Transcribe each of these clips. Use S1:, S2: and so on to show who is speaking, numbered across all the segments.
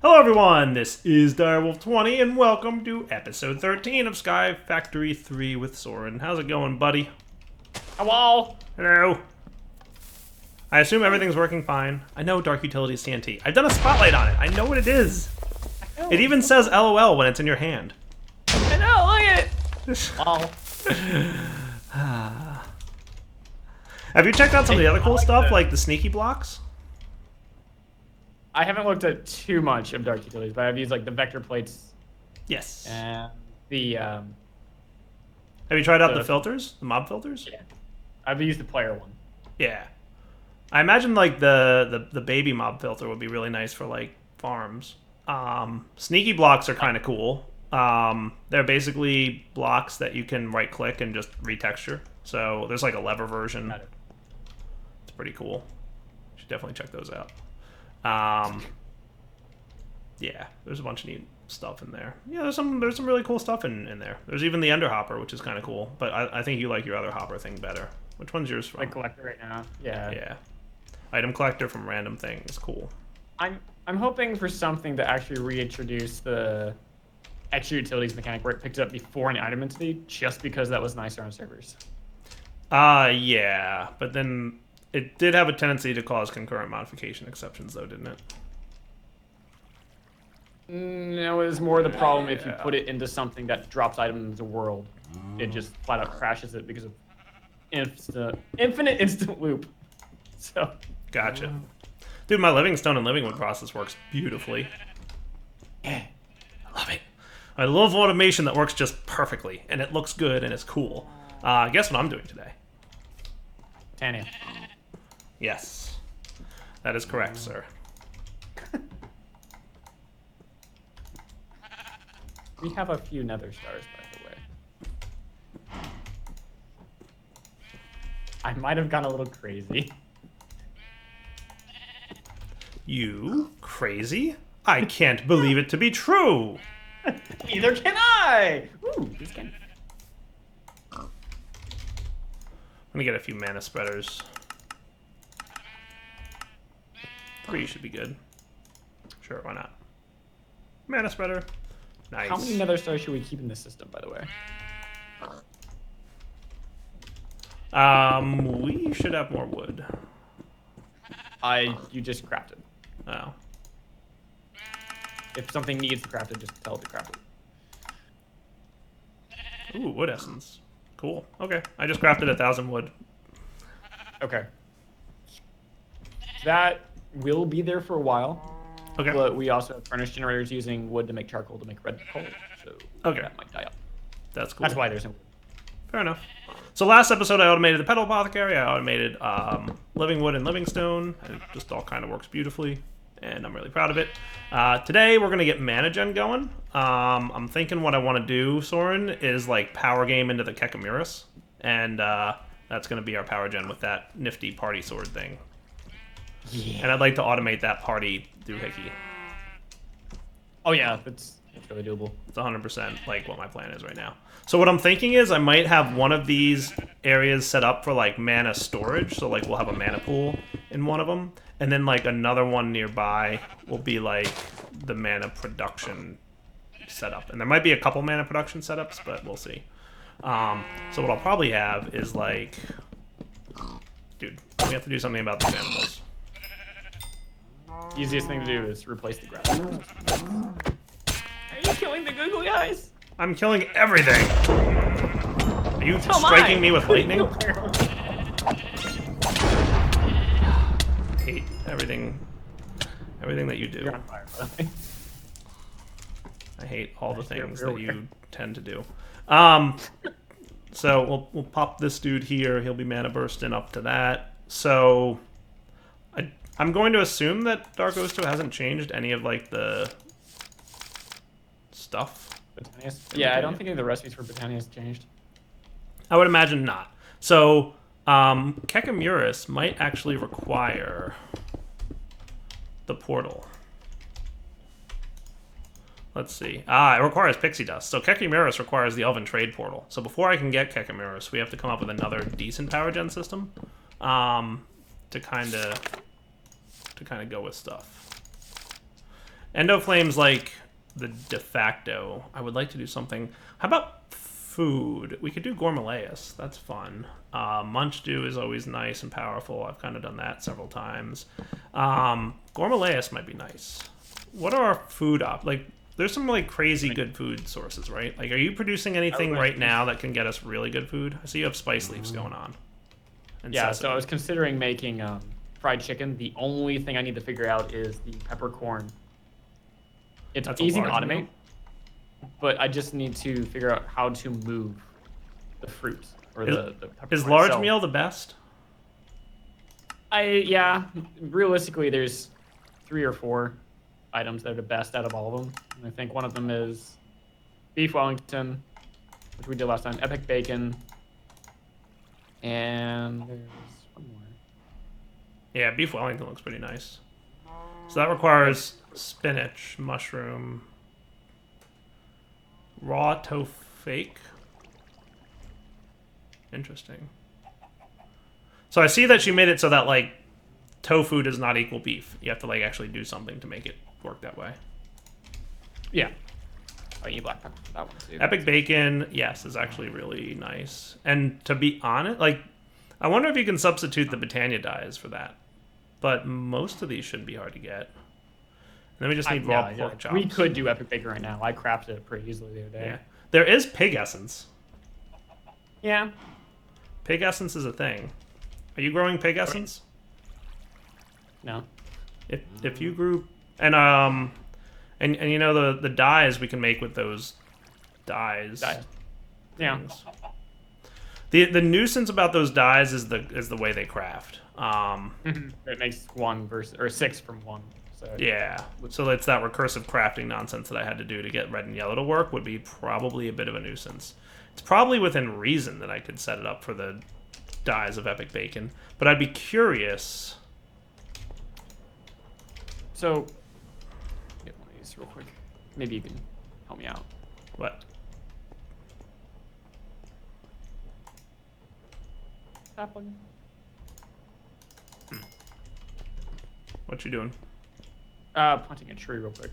S1: Hello everyone, this is Direwolf20 and welcome to episode 13 of Sky Factory 3 with Soren. How's it going, buddy?
S2: Hello!
S1: Hello. I assume everything's working fine. I know Dark Utilities TNT. I've done a spotlight on it. I know what it is. It even says LOL when it's in your hand.
S2: I know, look at it! Oh.
S1: Have you checked out some of the other cool stuff, like the sneaky blocks?
S2: I haven't looked at too much of Dark Utilities, but I've used like the vector plates
S1: Yes.
S2: and the
S1: Have you tried out the filters? The mob filters?
S2: yeah. I've used the player one.
S1: Yeah. I imagine like the baby mob filter would be really nice for like farms. Sneaky blocks are kind of cool. They're basically blocks that you can right click and just retexture. So there's like a lever version. It's pretty cool. You should definitely check those out. Yeah, there's a bunch of neat stuff in there. Yeah, there's some really cool stuff in there. There's even the Ender Hopper, which is kind of cool. But I think you like your other hopper thing better. Which one's yours from?
S2: Like collector right now. Yeah.
S1: Yeah. Item collector from random things. Cool.
S2: I'm hoping for something to actually reintroduce the extra utilities mechanic where it picked it up before an item entity, just because that was nicer on servers.
S1: Yeah, but then it did have a tendency to cause concurrent modification exceptions, though, didn't it?
S2: No, it's more the problem if you put it into something that drops items into the world. It just flat out crashes it because of infinite instant loop. So.
S1: Gotcha. Dude, my living stone and living wood process works beautifully.
S2: Yeah.
S1: I love it. I love automation that works just perfectly, and it looks good, and it's cool. Guess what I'm doing today?
S2: Tanya.
S1: Yes. That is correct, sir.
S2: We have a few nether stars, by the way. I might have gone a little crazy.
S1: You crazy? I can't believe it to be true!
S2: Neither can I! Ooh, this can.
S1: I'm gonna get a few mana spreaders. 3 should be good. Sure, why not? Mana spreader. Nice.
S2: How many nether stars should we keep in this system, by the way?
S1: We should have more wood.
S2: You just crafted.
S1: Oh.
S2: If something needs to craft it, just tell it to craft it.
S1: Ooh, wood essence. Cool. Okay. I just crafted 1,000 wood.
S2: Okay. That will be there for a while.
S1: Okay.
S2: But we also have furnace generators using wood to make charcoal to make red coal. So
S1: Okay.
S2: that might die up.
S1: That's cool.
S2: That's why there's no wood.
S1: Fair enough. So last episode I automated the petal apothecary, I automated living wood and living stone, and it just all kind of works beautifully, and I'm really proud of it. Today we're going to get mana gen going. I'm thinking what I want to do, Soren, is like power game into the Kekamuras, and that's going to be our power gen with that nifty party sword thing.
S2: Yeah.
S1: And I'd like to automate that party doohickey.
S2: Oh yeah, it's really doable.
S1: It's 100% like what my plan is right now. So what I'm thinking is I might have one of these areas set up for like mana storage. So like we'll have a mana pool in one of them. And then like another one nearby will be like the mana production setup. And there might be a couple mana production setups, but we'll see. So what I'll probably have is like... Dude, we have to do something about these animals.
S2: Easiest thing to do is replace the grass. Are you killing the googly eyes?
S1: I'm killing everything! Are you
S2: So am
S1: striking
S2: I.
S1: me with lightning? Hate everything that you do.
S2: You're on fire, by the way.
S1: I hate all the things
S2: You're
S1: that you
S2: weird.
S1: tend to do. So we'll pop this dude here. He'll be mana bursting up to that. So I'm going to assume that Dark Osto hasn't changed any of like the stuff.
S2: Botanius? Yeah, I don't think any of the recipes for Botanius changed.
S1: I would imagine not. So Kekamuras might actually require the portal. Let's see. It requires pixie dust. So Kekamuras requires the Elven Trade Portal. So before I can get Kekamuras, we have to come up with another decent power gen system to kind of go with stuff. Endo Flame's like the de facto. I would like to do something. How about food? We could do Gormalaeus. That's fun. Munch Dew is always nice and powerful. I've kind of done that several times. Gormalaeus might be nice. What are our food like? There's some like crazy good food sources, right? Like, are you producing anything right now that can get us really good food? I see you have spice leaves going on. And
S2: Yeah,
S1: sesame.
S2: so I was considering making fried chicken. The only thing I need to figure out is the peppercorn. It's
S1: That's a
S2: easy to
S1: large
S2: automate,
S1: meal?
S2: but I just need to figure out how to move the fruit or the peppercorn
S1: Is large
S2: itself.
S1: meal the best?
S2: Yeah, realistically, there's 3 or 4 items that are the best out of all of them. And I think one of them is beef Wellington, which we did last time, epic bacon, and there's one more.
S1: Yeah, beef Wellington looks pretty nice. So that requires spinach, mushroom, raw tofu. Interesting. So I see that you made it so that like tofu does not equal beef. You have to like actually do something to make it work that way.
S2: Yeah. I eat black pepper for that one too.
S1: Epic bacon, yes, is actually really nice. And to be honest, like, I wonder if you can substitute the Britannia dyes for that. But most of these shouldn't be hard to get. And then we just need raw pork chops.
S2: We could do epic bacon right now. I crafted it pretty easily the other day.
S1: Yeah. There is pig essence.
S2: Yeah.
S1: Pig essence is a thing. Are you growing pig essence?
S2: No.
S1: If you grew and you know the dyes we can make with those dyes.
S2: Yeah.
S1: things. The nuisance about those dyes is the way they craft.
S2: It makes 6 from 1. So
S1: Yeah, so it's that recursive crafting nonsense that I had to do to get red and yellow to work would be probably a bit of a nuisance. It's probably within reason that I could set it up for the dyes of epic bacon, but I'd be curious.
S2: So get one of these real quick. Maybe you can help me out.
S1: What?
S2: Sapling.
S1: What you doing?
S2: Planting a tree real quick.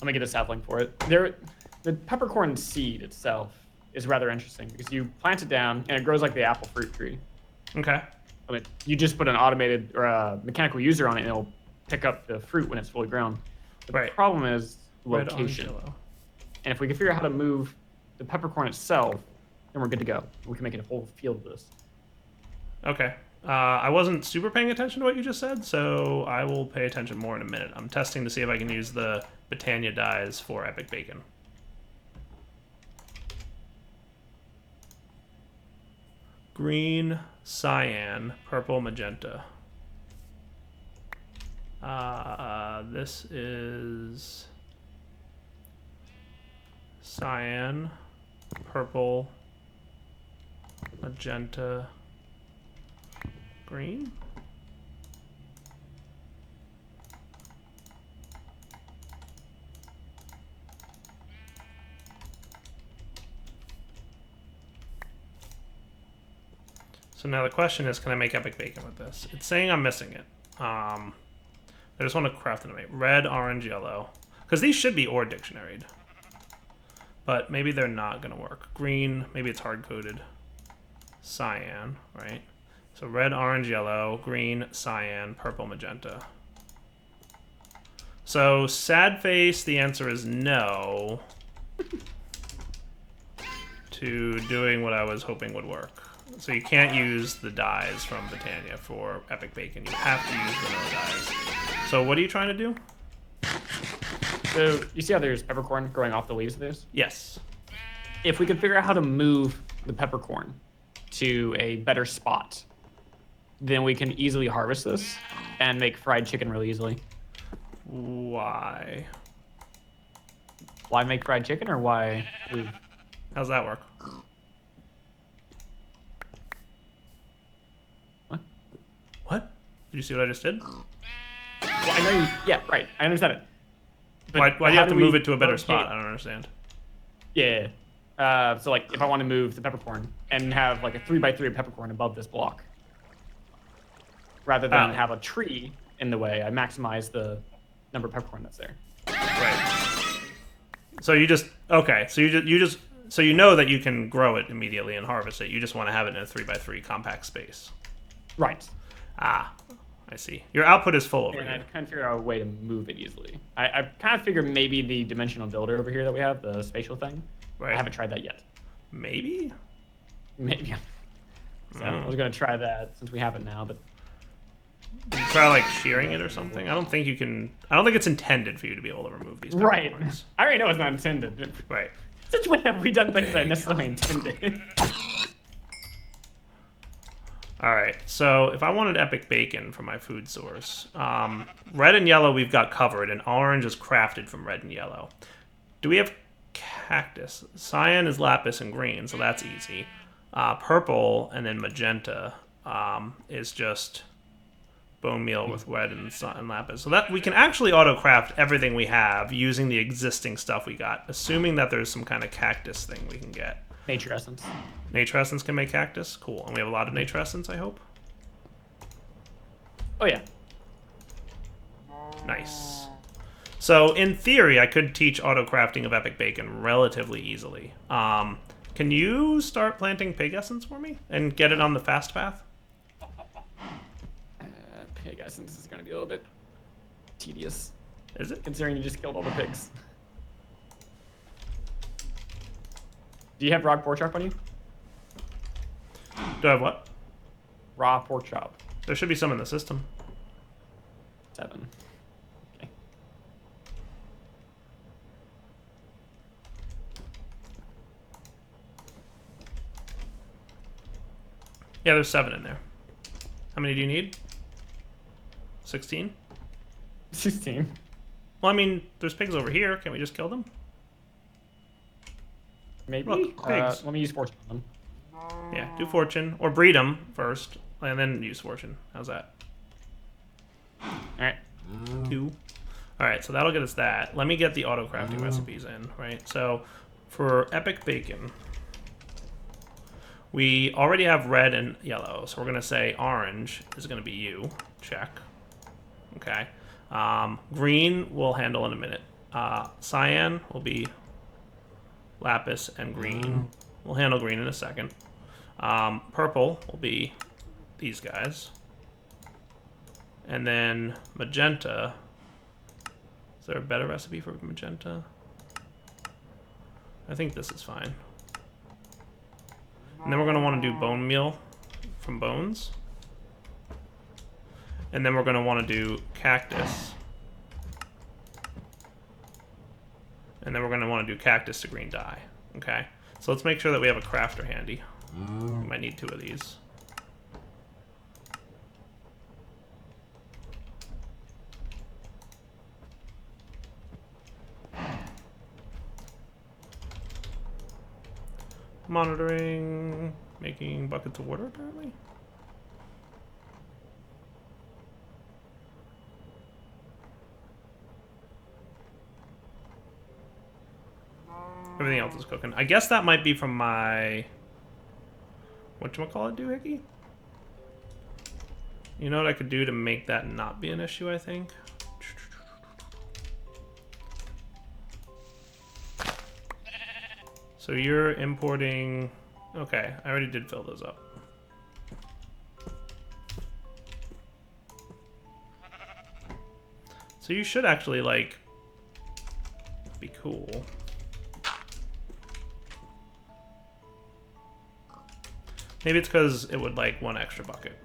S2: Let me get a sapling for it. The peppercorn seed itself is rather interesting because you plant it down and it grows like the apple fruit tree.
S1: Okay.
S2: I mean, you just put an automated or a mechanical user on it and it'll pick up the fruit when it's fully grown. But
S1: Right.
S2: the problem is
S1: Red, orange,
S2: location.
S1: yellow.
S2: And if we can figure out how to move the peppercorn itself, then we're good to go. We can make it a whole field of this.
S1: Okay. I wasn't super paying attention to what you just said, so I will pay attention more in a minute. I'm testing to see if I can use the Britannia dyes for epic bacon. Green, cyan, purple, magenta. This is cyan, purple, magenta, green. So now the question is, can I make epic bacon with this? It's saying I'm missing it. I just want to craft them. Red, orange, yellow. Because these should be or dictionaried. But maybe they're not going to work. Green, maybe it's hard-coded. Cyan, right? So red, orange, yellow, green, cyan, purple, magenta. So sad face, the answer is no to doing what I was hoping would work. So you can't use the dyes from Britannia for epic bacon. You have to use vanilla dyes. So what are you trying to do?
S2: So you see how there's peppercorn growing off the leaves of this?
S1: Yes.
S2: If we could figure out how to move the peppercorn to a better spot, then we can easily harvest this and make fried chicken really easily.
S1: Why?
S2: Why make fried chicken or why move?
S1: How's that work?
S2: What?
S1: What? Did you see what I just did?
S2: Well, I know you, yeah, right. I understand it. But
S1: Why do you
S2: how
S1: have to
S2: we
S1: move it to a better
S2: locate-
S1: spot? I don't understand.
S2: Yeah. So like if I want to move the peppercorn and have like a 3x3 peppercorn above this block, rather than have a tree in the way. I maximize the number of peppercorn that's there.
S1: Right. So you just okay. So you just so you know that you can grow it immediately and harvest it. You just want to have it in a 3x3 compact space.
S2: Right.
S1: Ah, I see. Your output is full over
S2: And
S1: here.
S2: I kind of figure out a way to move it easily. I kind of figure maybe the dimensional builder over here that we have, the spatial thing.
S1: Right.
S2: I haven't tried that yet.
S1: Maybe.
S2: Maybe. So I was gonna try that since we have it now, but
S1: Try like shearing it or something. I don't think you can. I don't think it's intended for you to be able to remove these.
S2: right.
S1: Peppercorns.
S2: I already know it's not intended.
S1: Right.
S2: Since when have we done things that necessarily intended?
S1: All right. So if I wanted epic bacon for my food source, red and yellow we've got covered, and orange is crafted from red and yellow. Do we have cactus? Cyan is lapis and green, so that's easy. Purple and then magenta is just bone meal with red and lapis. So that we can actually auto craft everything we have using the existing stuff we got, assuming that there's some kind of cactus thing we can get.
S2: Nature essence.
S1: Nature essence can make cactus? Cool. And we have a lot of nature essence, I hope?
S2: Oh yeah.
S1: Nice. So in theory, I could teach auto crafting of epic bacon relatively easily. Can you start planting pig essence for me and get it on the fast path?
S2: Pig essence is gonna be a little bit tedious,
S1: Is it?
S2: considering you just killed all the pigs. Do you have raw pork chop on you?
S1: Do I have what?
S2: Raw pork chop.
S1: There should be some in the system.
S2: 7. Okay.
S1: Yeah, there's 7 in there. How many do you need? 16?
S2: 16.
S1: Well, I mean, there's pigs over here. Can't we just kill them?
S2: Maybe.
S1: Look, pigs.
S2: Let me use fortune on them.
S1: Yeah, do fortune. Or breed them first, and then use fortune. How's that?
S2: Alright.
S1: 2. Alright, so that'll get us that. Let me get the auto crafting recipes in, right? So, for epic bacon, we already have red and yellow, so we're going to say orange is going to be you. Check. Okay. Green we'll handle in a minute. Cyan will be lapis and green. We'll handle green in a second. Purple will be these guys. And then magenta. Is there a better recipe for magenta? I think this is fine. And then we're going to want to do bone meal from bones. And then we're going to want to do cactus. And then we're going to want to do cactus to green dye. Okay? So let's make sure that we have a crafter handy. We might need 2 of these. Monitoring, making buckets of water, apparently. Everything else is cooking. I guess that might be from my... Whatchamacallit doohickey? You know what I could do to make that not be an issue, I think? So you're importing... Okay, I already did fill those up. So you should actually, like, be cool. Maybe it's because it would like 1 extra bucket.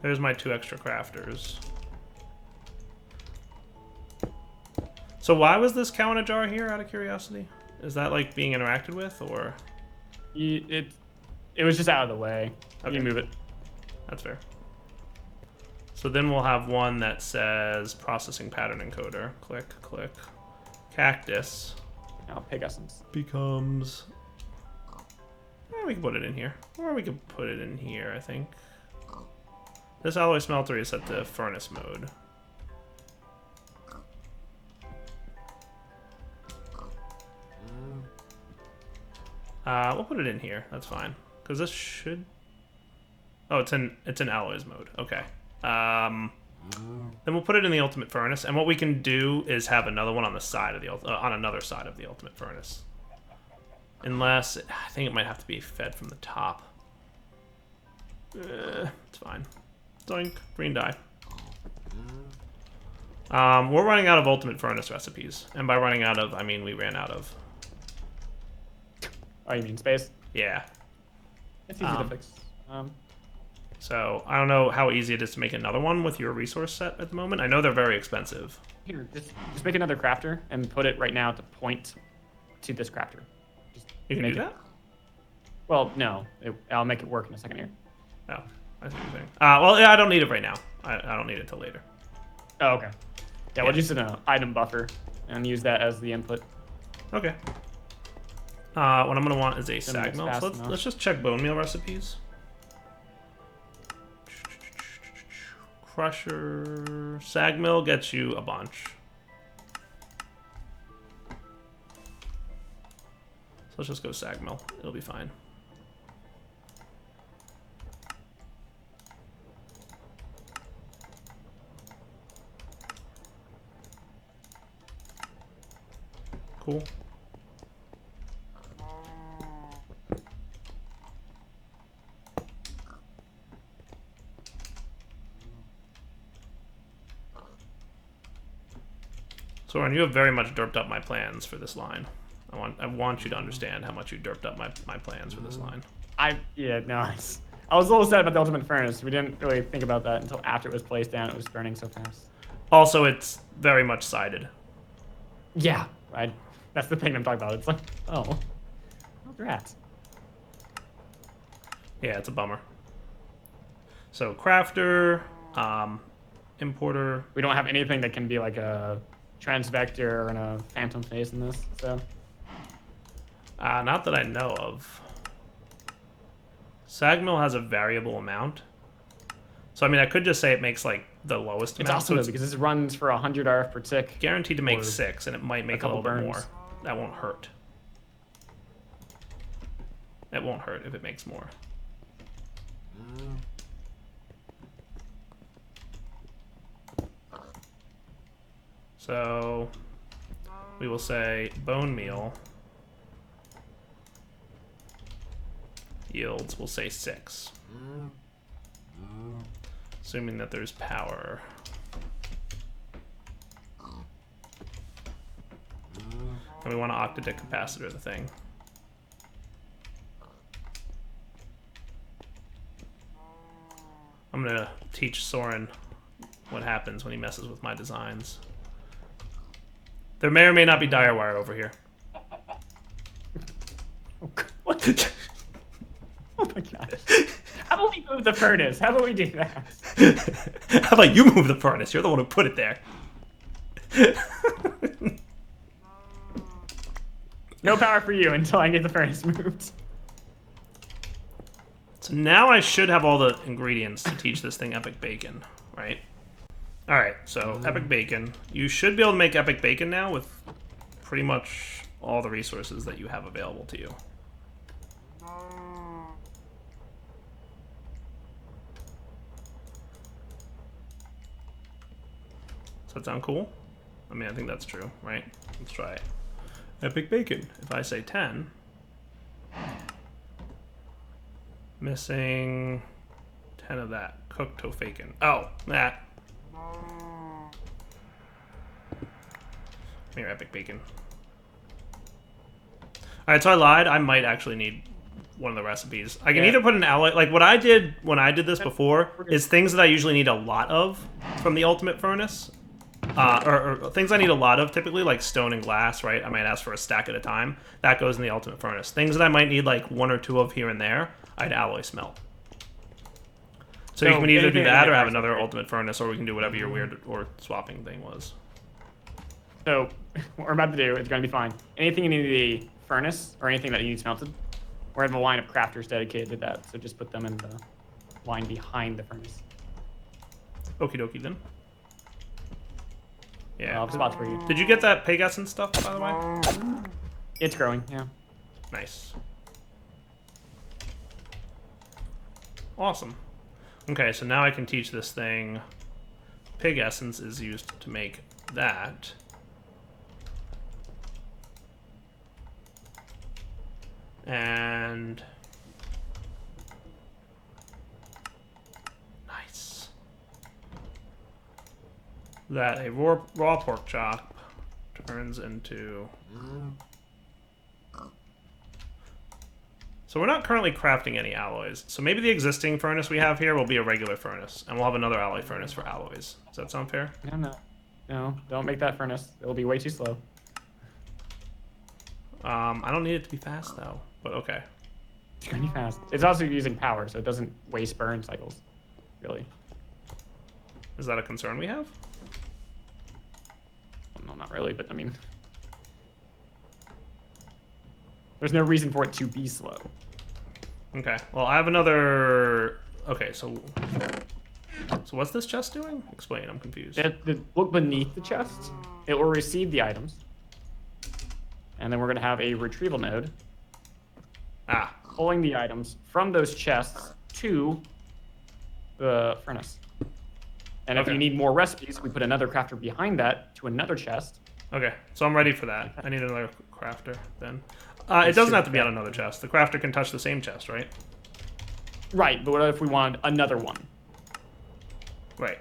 S1: There's my 2 extra crafters. So why was this cow in a jar here, out of curiosity? Is that like being interacted with, or?
S2: It was just out of the way.
S1: Okay.
S2: You move it.
S1: That's fair. So then we'll have one that says processing pattern encoder. Click, click. Cactus.
S2: Now pig essence.
S1: Becomes... we can put it in here. Or we could put it in here, I think. This alloy smelter is set to furnace mode. We'll put it in here. That's fine. Because this should Oh, it's in alloys mode. Okay. Then we'll put it in the ultimate furnace, and what we can do is have another one on the side of the on another side of the ultimate furnace. Unless I think it might have to be fed from the top. It's fine. Doink. Green dye. We're running out of ultimate furnace recipes, and by running out of, I mean we ran out of.
S2: Oh, you mean space?
S1: Yeah.
S2: It's easy to fix.
S1: So I don't know how easy it is to make another one with your resource set at the moment. I know they're very expensive.
S2: Here, just make another crafter and put it right now to point to this crafter. Just
S1: You can do
S2: make it-
S1: that?
S2: Well, no. I'll make it work in a second here.
S1: Oh, I see what you're saying. Well, yeah, I don't need it right now. I don't need it till later.
S2: Oh, okay. Yeah, we'll just an item buffer and use that as the input.
S1: Okay. What I'm gonna want is a
S2: Gonna
S1: sag
S2: mix
S1: mill.
S2: fast
S1: So
S2: enough.
S1: let's just check bone meal recipes. Crusher, sag mill gets you a bunch. So let's just go sag mill. It'll be fine. Cool. Soren, you have very much derped up my plans for this line. I want you to understand how much you derped up my plans for this line.
S2: I was a little sad about the ultimate furnace. We didn't really think about that until after it was placed down. It was burning so fast.
S1: Also, it's very much sided.
S2: Yeah, that's the thing I'm talking about. It's like, oh, rats.
S1: Yeah, it's a bummer. So crafter, importer.
S2: We don't have anything that can be like a transvector and a phantom face in this, so.
S1: Not that I know of. Sagmill has a variable amount. So, I mean, I could just say it makes, like, the lowest
S2: It's
S1: amount.
S2: awesome
S1: So
S2: though, because this runs for 100 RF per tick.
S1: guaranteed to make
S2: or
S1: 6, and it might make a
S2: couple
S1: little bit
S2: burns.
S1: more. That won't hurt. It won't hurt if it makes more. So, we will say bone meal yields, we'll say 6. Assuming that there's power. And we want to octadic capacitor the thing. I'm gonna teach Soren what happens when he messes with my designs. There may or may not be dire wire over here.
S2: What? Oh my gosh. How about we move the furnace? How about we do that?
S1: How about you move the furnace? You're the one who put it there.
S2: No power for you until I get the furnace moved.
S1: So now I should have all the ingredients to teach this thing epic bacon, right? Alright, so epic bacon. You should be able to make epic bacon now with pretty much all the resources that you have available to you. Does that sound cool? I mean, I think that's true, right? Let's try it. Epic bacon. If I say 10... Missing 10 of that. Cooked tofaken. Oh, that. Here, epic bacon. Alright, so I lied. I might actually need one of the recipes. I can either put an alloy... Like, what I did when I did this before is things that I usually need a lot of from the ultimate furnace. Or things I need a lot of, typically, like stone and glass, right? I might ask for a stack at a time. That goes in the ultimate furnace. Things that I might need, like, 1 or 2 of here and there, I'd alloy smelt. So you can either do that or have another ultimate furnace, or we can do whatever your weird or swapping thing was.
S2: So, what we're about to do is going to be fine. Anything in the furnace, or anything that you need smelted, we have a line of crafters dedicated to that, so just put them in the line behind the furnace.
S1: Okie dokie then. Yeah.
S2: Spots for you.
S1: Did you get that Pegasus stuff, by the way?
S2: It's growing, yeah.
S1: Nice. Awesome. Okay, so now I can teach this thing. Pig essence is used to make that. And nice. That a raw pork chop turns into. So we're not currently crafting any alloys. So maybe the existing furnace we have here will be a regular furnace, and we'll have another alloy furnace for alloys. Does that sound fair?
S2: No, don't make that furnace. It'll be way too slow.
S1: I don't need it to be fast though, but okay.
S2: It's gonna be fast. It's also using power, so it doesn't waste burn cycles. Really.
S1: Is that a concern we have?
S2: No, not really, but I mean, there's no reason for it to be slow.
S1: Okay. Well, I have another. Okay, so what's this chest doing? Explain. I'm confused.
S2: Look beneath the chest. It will receive the items, and then we're gonna have a retrieval node. Pulling the items from those chests to the furnace. And if you need more recipes, we put another crafter behind that to another chest.
S1: Okay, so I'm ready for that. I need another crafter then. It doesn't have to be on another chest. The crafter can touch the same chest, right?
S2: Right, but what if we wanted another one?
S1: Right.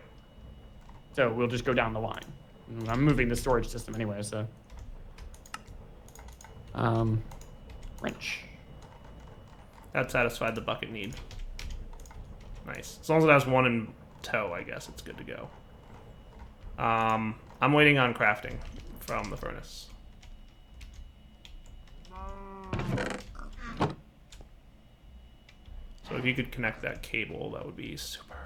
S2: So we'll just go down the line. I'm moving the storage system anyway, so. Wrench.
S1: That satisfied the bucket need. Nice. As long as it has one in tow, I guess it's good to go. I'm waiting on crafting from the furnace. So if you could connect that cable, that would be super.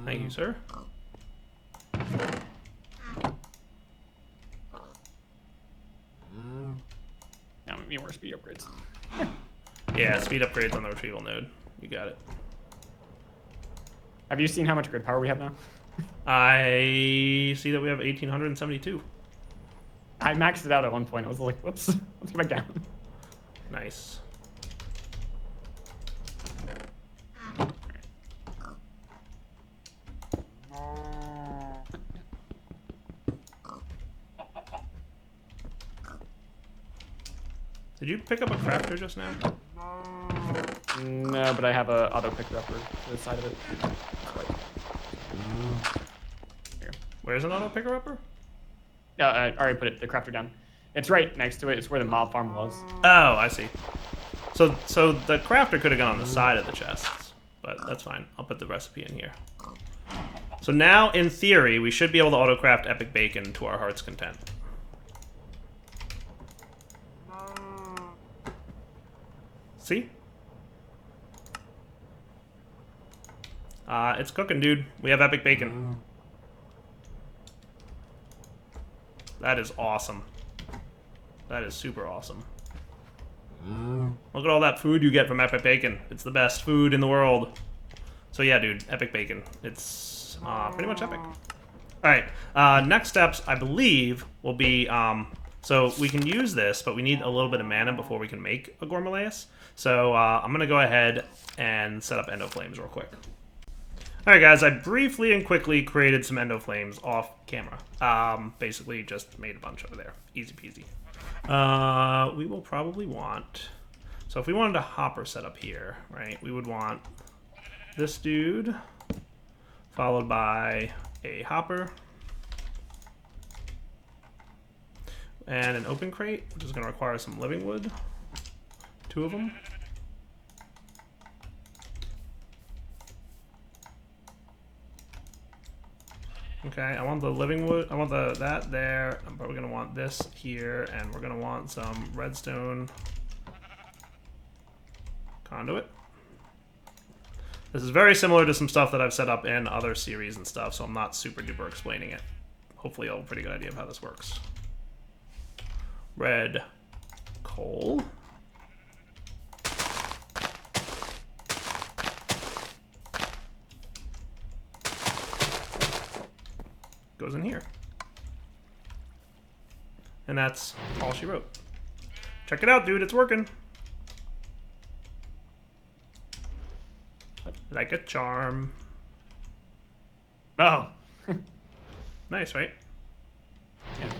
S1: Thank you, sir.
S2: Now we need more speed upgrades.
S1: Yeah, speed upgrades on the retrieval node. You got it.
S2: Have you seen how much grid power we have now?
S1: I see that we have 1,872.
S2: I maxed it out at one point. I was like, whoops, let's go back down.
S1: Nice. Did you pick up a crafter just now?
S2: No, but I have a auto picker upper to the side of it. Here.
S1: Where's an auto picker upper?
S2: I already put the crafter down. It's right next to it. It's where the mob farm was.
S1: Oh, I see. So the crafter could have gone on the side of the chests, but that's fine. I'll put the recipe in here. So now, in theory, we should be able to auto-craft epic bacon to our heart's content. See? It's cooking, dude. We have epic bacon. That is awesome. That is super awesome. Look at all that food you get from epic bacon. It's the best food in the world. So yeah, dude, epic bacon. It's pretty much epic. All right, next steps, I believe, will be... so we can use this, but we need a little bit of mana before we can make a Gourmalaeus. So I'm going to go ahead and set up Endo Flames real quick. Alright guys, I briefly and quickly created some Endo Flames off camera. Basically just made a bunch over there. Easy peasy. We will probably want... So if we wanted a hopper set up here, right, we would want this dude, followed by a hopper, and an open crate, which is going to require some living wood. 2 of them. Okay, I want the living wood. I want that there. I'm probably gonna want this here, and we're gonna want some redstone conduit. This is very similar to some stuff that I've set up in other series and stuff, so I'm not super duper explaining it. Hopefully, you'll have a pretty good idea of how this works. Red coal. Goes in here. And that's all she wrote. Check it out, dude. It's working. Like a charm.
S2: Oh.
S1: Nice, right?
S2: Yeah.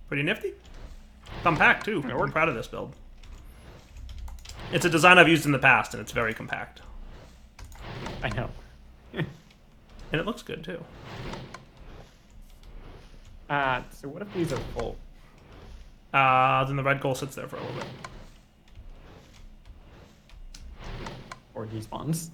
S1: Pretty nifty. Compact, too.
S2: It
S1: I'm
S2: worked.
S1: proud of this build. It's a design I've used in the past, and it's very compact.
S2: I know.
S1: And it looks good, too.
S2: So what if these are full?
S1: Then the red coal sits there for a little bit.
S2: Or despawns?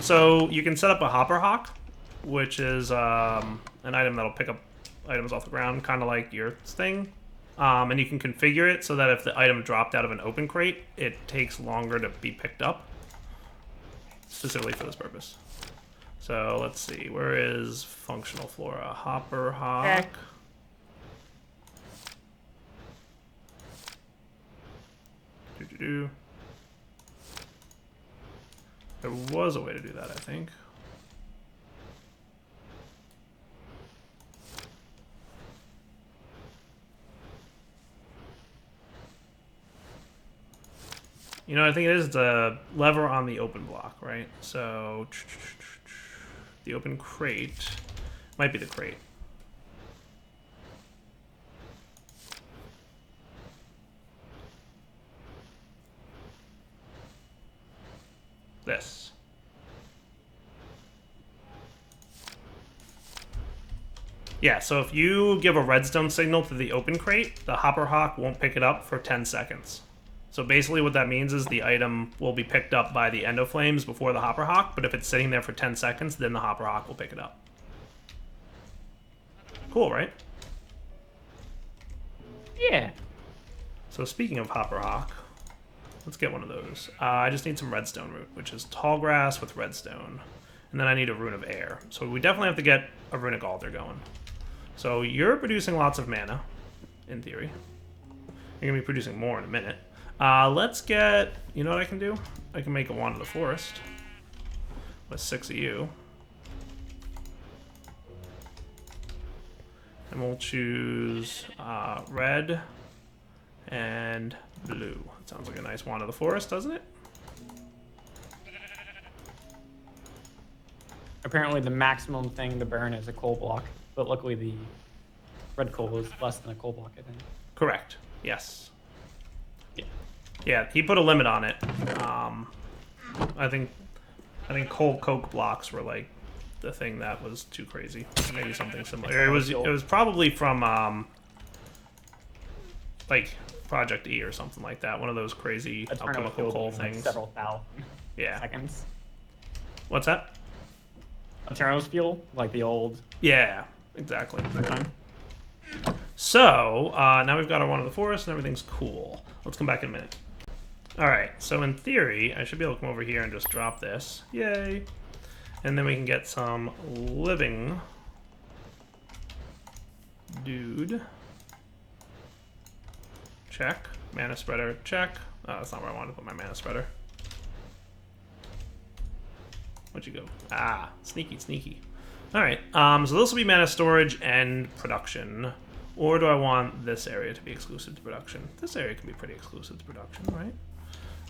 S1: So you can set up a hopper hawk, which is an item that'll pick up items off the ground, kind of like your thing. And you can configure it so that if the item dropped out of an open crate, it takes longer to be picked up, specifically for this purpose. So let's see, where is functional flora? Hopper hawk.
S2: Okay.
S1: Doo-doo-doo. There was a way to do that, I think. You know, I think it is the lever on the open block, right? So the open crate might be the crate. This. Yeah, so if you give a redstone signal to the open crate, the hopper hawk won't pick it up for 10 seconds. So basically what that means is the item will be picked up by the endo flames before the hopper hawk, but if it's sitting there for 10 seconds, then the hopper hawk will pick it up. Cool, right?
S2: Yeah.
S1: So speaking of hopper hawk, let's get one of those. I just need some redstone root, which is tall grass with redstone. And then I need a rune of air. So we definitely have to get a runic altar going. So you're producing lots of mana, in theory. You're going to be producing more in a minute. Let's get... You know what I can do? I can make a wand of the forest. With 6 of you. And we'll choose red and blue. That sounds like a nice wand of the forest, doesn't it?
S2: Apparently the maximum thing to burn is a coal block, but luckily the red coal is less than a coal block, I think.
S1: Correct. Yes.
S2: Yeah.
S1: Yeah, he put a limit on it. I think coal coke blocks were like the thing that was too crazy. Maybe something similar. It was probably from like Project E or something like that. One of those crazy alchemical coal things.
S2: Like several thousand seconds.
S1: What's that?
S2: Eternal's fuel, like the old.
S1: Yeah, exactly. So now we've got our one of the forest and everything's cool. Let's come back in a minute. All right. So in theory, I should be able to come over here and just drop this. Yay! And then we can get some living dude. Check. Mana spreader. Check. Oh, that's not where I wanted to put my mana spreader. Where'd you go? Ah, sneaky, sneaky. All right. So this will be mana storage and production. Or do I want this area to be exclusive to production? This area can be pretty exclusive to production, right?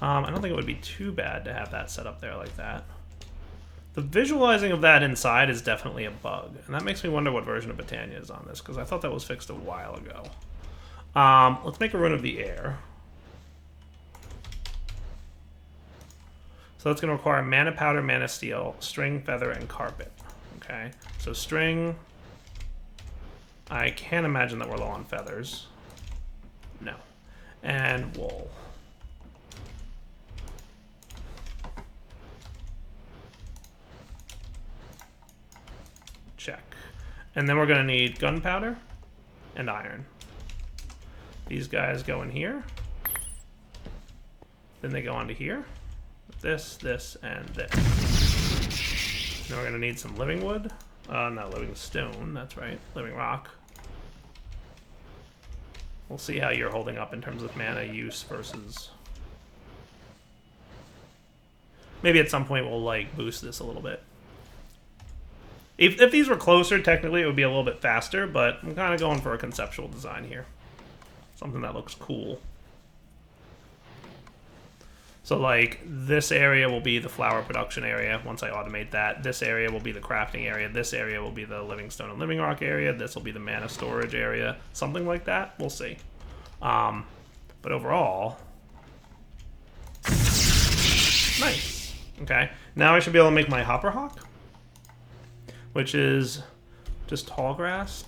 S1: I don't think it would be too bad to have that set up there like that. The visualizing of that inside is definitely a bug, and that makes me wonder what version of Botania is on this, because I thought that was fixed a while ago. Let's make a rune of the air. So that's going to require mana powder, mana steel, string, feather, and carpet. Okay, so string. I can't imagine that we're low on feathers. No. And wool. Check. And then we're going to need gunpowder and iron. These guys go in here. Then they go onto here. This, this, and this. Now we're going to need some living wood. Not living stone, that's right. Living rock. We'll see how you're holding up in terms of mana use versus... Maybe at some point we'll, like, boost this a little bit. If these were closer, technically it would be a little bit faster, but I'm kind of going for a conceptual design here. Something that looks cool. So like this area will be the flower production area once I automate that. This area will be the crafting area. This area will be the living stone and living rock area. This will be the mana storage area. Something like that. We'll see. But overall, nice. Okay. Now I should be able to make my hopper hawk, which is just tall grass.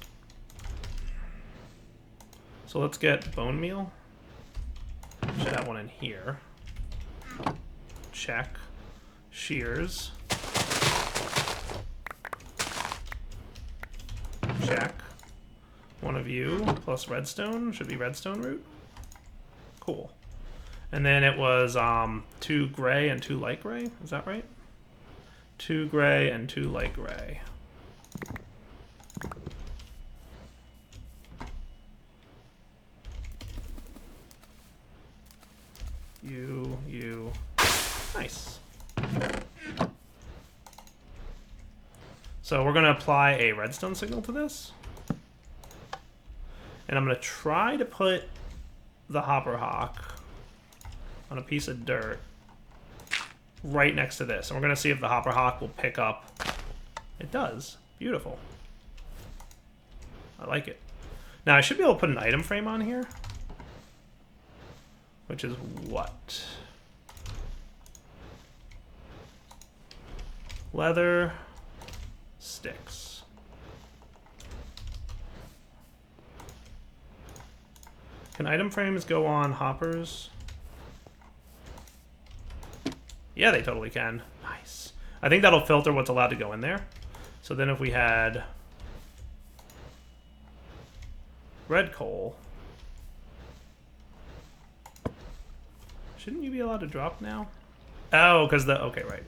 S1: So let's get bone meal. Should have one in here. Check. Shears. Check. One of you plus redstone. Should be redstone root. Cool. And then it was 2 gray and 2 light gray. Is that right? 2 gray and 2 light gray. You. Nice. So we're going to apply a redstone signal to this. And I'm going to try to put the hopper hawk on a piece of dirt right next to this. And we're going to see if the hopper hawk will pick up. It does. Beautiful. I like it. Now I should be able to put an item frame on here. Which is what? Leather sticks. Can item frames go on hoppers? Yeah, they totally can. Nice. I think that'll filter what's allowed to go in there. So then if we had red coal, shouldn't you be allowed to drop now? Oh, because the... Okay, right.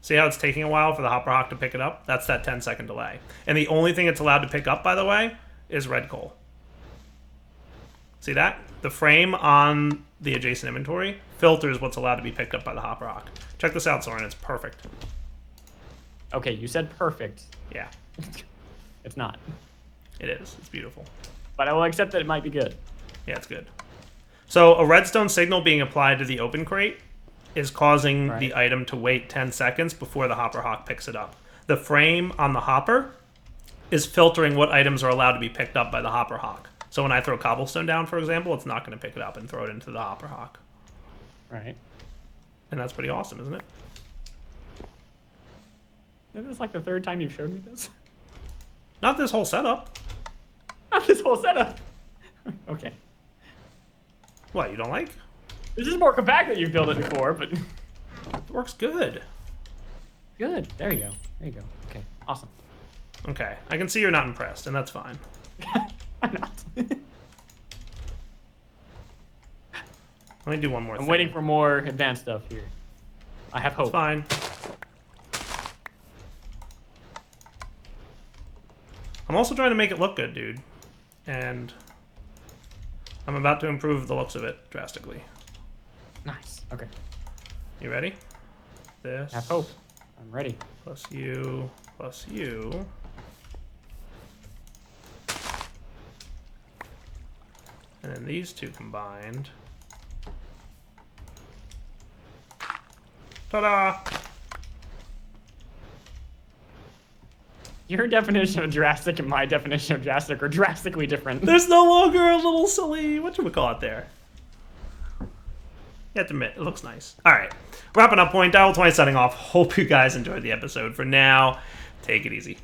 S1: See how it's taking a while for the hopper hawk to pick it up? That's that 10-second delay. And the only thing it's allowed to pick up, by the way, is red coal. See that? The frame on the adjacent inventory filters what's allowed to be picked up by the hopper hawk. Check this out, Soren. It's perfect.
S2: Okay, you said perfect.
S1: Yeah.
S2: It's not.
S1: It is. It's beautiful.
S2: But I will accept that it might be good.
S1: Yeah, it's good. So a redstone signal being applied to the open crate is causing the item to wait 10 seconds before the hopper hawk picks it up. The frame on the hopper is filtering what items are allowed to be picked up by the hopper hawk. So when I throw cobblestone down, for example, it's not going to pick it up and throw it into the hopper hawk.
S2: Right.
S1: And that's pretty awesome, isn't it?
S2: Isn't this like the 3rd time you've showed me this?
S1: Not this whole setup.
S2: Not this whole setup. Okay.
S1: What, you don't like?
S2: This is more compact than you've built it before, but...
S1: It works good.
S2: Good. There you go. There you go. Okay. Awesome.
S1: Okay. I can see you're not impressed, and that's fine.
S2: I'm not.
S1: Let me do one more thing.
S2: I'm waiting for more advanced stuff here. I have hope.
S1: It's fine. I'm also trying to make it look good, dude. And I'm about to improve the looks of it drastically.
S2: Nice. Okay.
S1: You ready? This.
S2: I have hope. I'm ready.
S1: Plus you. Plus you. And then these two combined. Ta-da!
S2: Your definition of drastic and my definition of drastic are drastically different.
S1: There's no longer a little silly, whatchamacallit there. You have to admit, it looks nice. Alright, wrapping up point, Dial 20 signing off. Hope you guys enjoyed the episode. For now, take it easy.